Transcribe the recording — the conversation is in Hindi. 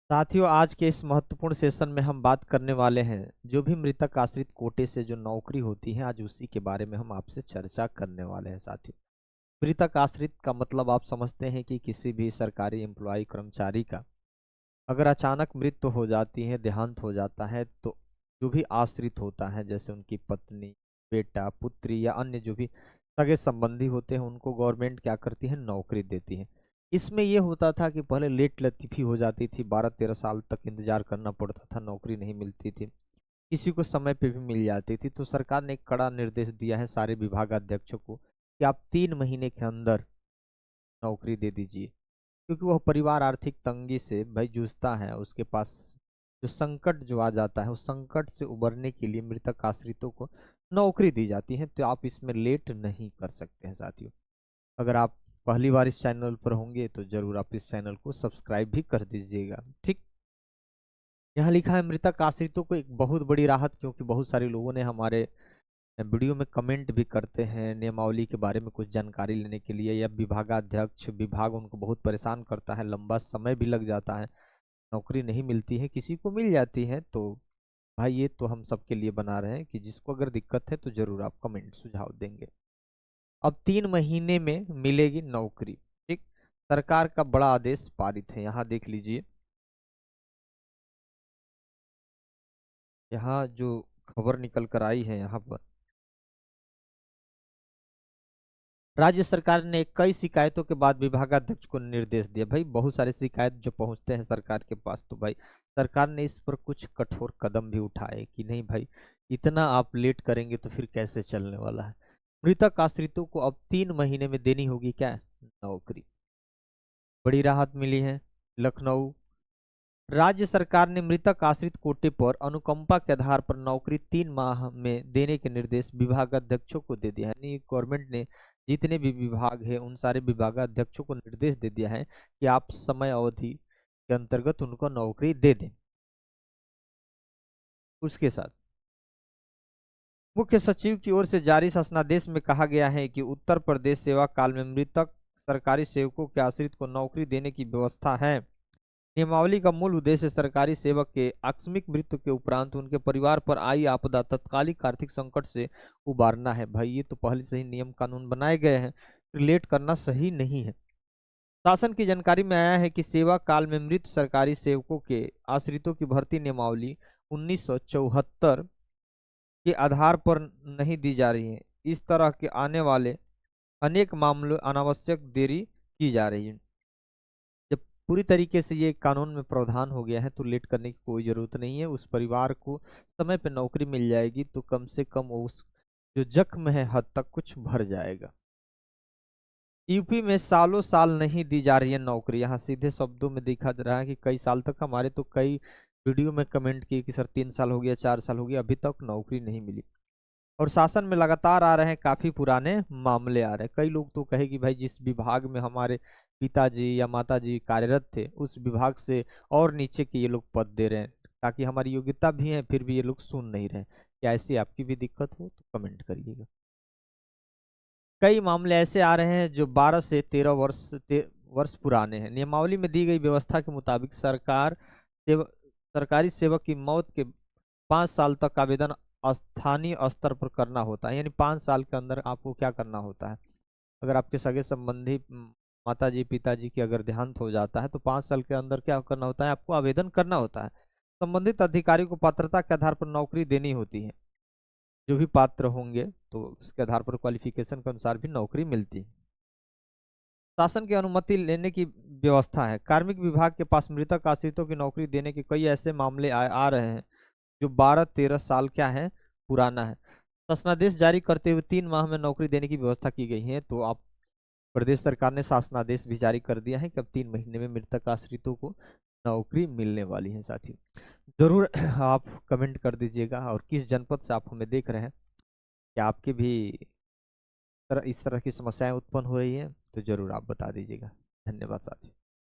साथियों, आज के इस महत्वपूर्ण सेशन में हम बात करने वाले हैं जो भी मृतक आश्रित कोटे से जो नौकरी होती है, आज उसी के बारे में हम आपसे चर्चा करने वाले हैं। साथियों, मृतक आश्रित का मतलब आप समझते हैं कि किसी भी सरकारी एम्प्लॉय कर्मचारी का अगर अचानक मृत्यु हो जाती है, देहांत हो जाता है, तो जो भी आश्रित होता है, जैसे उनकी पत्नी, बेटा, पुत्री या अन्य जो भी सगे संबंधी होते हैं, उनको गवर्नमेंट क्या करती है, नौकरी देती है। इसमें यह होता था कि पहले लेट लतीफी हो जाती थी, 12-13 साल तक इंतजार करना पड़ता था, नौकरी नहीं मिलती थी। किसी को समय पे भी मिल जाती थी। तो सरकार ने एक कड़ा निर्देश दिया है सारे विभागाध्यक्षों को कि आप 3 महीने के अंदर नौकरी दे दीजिए, क्योंकि वह परिवार आर्थिक तंगी से भाई जूझता है। उसके पास जो संकट जो आ जाता है, उस संकट से उबरने के लिए मृतक आश्रितों को नौकरी दी जाती है। तो आप इसमें लेट नहीं कर सकते हैं। साथियों, अगर आप पहली बार इस चैनल पर होंगे तो जरूर आप इस चैनल को सब्सक्राइब भी कर दीजिएगा। ठीक, यहाँ लिखा है मृतक आश्रितों को एक बहुत बड़ी राहत, क्योंकि बहुत सारे लोगों ने हमारे वीडियो में कमेंट भी करते हैं नियमावली के बारे में कुछ जानकारी लेने के लिए, या विभागाध्यक्ष विभाग उनको बहुत परेशान करता है, लंबा समय भी लग जाता है, नौकरी नहीं मिलती है, किसी को मिल जाती है। तो भाई, ये तो हम सबके लिए बना रहे हैं कि जिसको अगर दिक्कत है तो जरूर आप कमेंट सुझाव देंगे। अब 3 महीने में मिलेगी नौकरी। ठीक, सरकार का बड़ा आदेश पारित है, यहाँ देख लीजिए। यहाँ जो खबर निकल कर आई है, यहाँ पर राज्य सरकार ने कई शिकायतों के बाद विभागाध्यक्ष को निर्देश दिया। भाई, बहुत सारे शिकायत जो पहुंचते हैं सरकार के पास, तो भाई सरकार ने इस पर कुछ कठोर कदम भी उठाए कि नहीं भाई, इतना आप लेट करेंगे तो फिर कैसे चलने वाला है। मृतक आश्रितों को अब 3 महीने में देनी होगी क्या, नौकरी। बड़ी राहत मिली है। लखनऊ, राज्य सरकार ने मृतक आश्रित कोटे पर अनुकंपा के आधार पर नौकरी 3 माह में देने के निर्देश विभागाध्यक्षों को दे दिया है। यानी गवर्नमेंट ने जितने भी विभाग है, उन सारे विभागाध्यक्षों को निर्देश दे दिया है कि आप समय अवधि के अंतर्गत उनको नौकरी दे दें। उसके साथ मुख्य सचिव की ओर से जारी शासनादेश में कहा गया है कि उत्तर प्रदेश सेवा काल में मृतक सरकारी सेवकों के आश्रित को नौकरी देने की व्यवस्था है। नियमावली का मूल उद्देश्य सरकारी सेवक के आकस्मिक मृत्यु के उपरांत उनके परिवार पर आई आपदा, तात्कालिक आर्थिक संकट से उबारना है। भाई, ये तो पहले से ही नियम कानून बनाए गए हैं, रिलेट करना सही नहीं है। शासन की जानकारी में आया है कि सेवा काल में मृत सरकारी सेवकों के आश्रितों की भर्ती नियमावली 1974 के आधार पर नहीं दी जा रही है। इस तरह के आने वाले अनेक मामलों अनावश्यक देरी की जा रही है। जब पूरी तरीके से ये कानून में प्रावधान हो गया है तो लेट करने की कोई जरूरत नहीं है। उस परिवार को समय पे नौकरी मिल जाएगी तो कम से कम उस जो जख्म है हद तक कुछ भर जाएगा। यूपी में सालों साल नहीं दी जा रही है नौकरी। यहाँ सीधे शब्दों में देखा जा रहा है कि कई साल तक, हमारे तो कई वीडियो में कमेंट किए कि सर 3 साल हो गया, 4 साल हो गया, अभी तक नौकरी नहीं मिली। और शासन में लगातार आ रहे हैं काफी पुराने मामले आ रहे हैं। कई लोग तो कहे कि भाई, जिस विभाग में हमारे पिताजी या माताजी कार्यरत थे, उस विभाग से और नीचे के ये लोग पद दे रहे हैं, ताकि हमारी योग्यता भी है, फिर भी ये लोग सुन नहीं रहे। क्या ऐसी आपकी भी दिक्कत हो तो कमेंट करिएगा। कई मामले ऐसे आ रहे हैं जो 12 से 13 वर्ष पुराने हैं। नियमावली में दी गई व्यवस्था के मुताबिक सरकारी सेवक की मौत के 5 साल तक आवेदन स्थानीय स्तर पर करना होता है। यानी 5 साल के अंदर आपको क्या करना होता है, अगर आपके सगे संबंधी माताजी पिताजी की अगर देहांत हो जाता है तो 5 साल के अंदर क्या करना होता है, आपको आवेदन करना होता है। संबंधित अधिकारी को पात्रता के आधार पर नौकरी देनी होती है। जो भी पात्र होंगे तो उसके आधार पर क्वालिफिकेशन के अनुसार भी नौकरी मिलती है। शासन की अनुमति लेने की व्यवस्था है। कार्मिक विभाग के पास मृतक आश्रितों की नौकरी देने के कई ऐसे मामले आ रहे हैं जो 12-13 साल क्या है, पुराना है। शासनादेश जारी करते हुए 3 माह में नौकरी देने की व्यवस्था की गई है। तो आप प्रदेश सरकार ने शासनादेश भी जारी कर दिया है कि अब 3 महीने में मृतक आश्रितों को नौकरी मिलने वाली है। साथियों, जरूर आप कमेंट कर दीजिएगा, और किस जनपद से आप हमें देख रहे हैं, क्या आपके भी इस तरह की समस्याएं उत्पन्न हो रही हैं, तो जरूर आप बता दीजिएगा। धन्यवाद साथियों।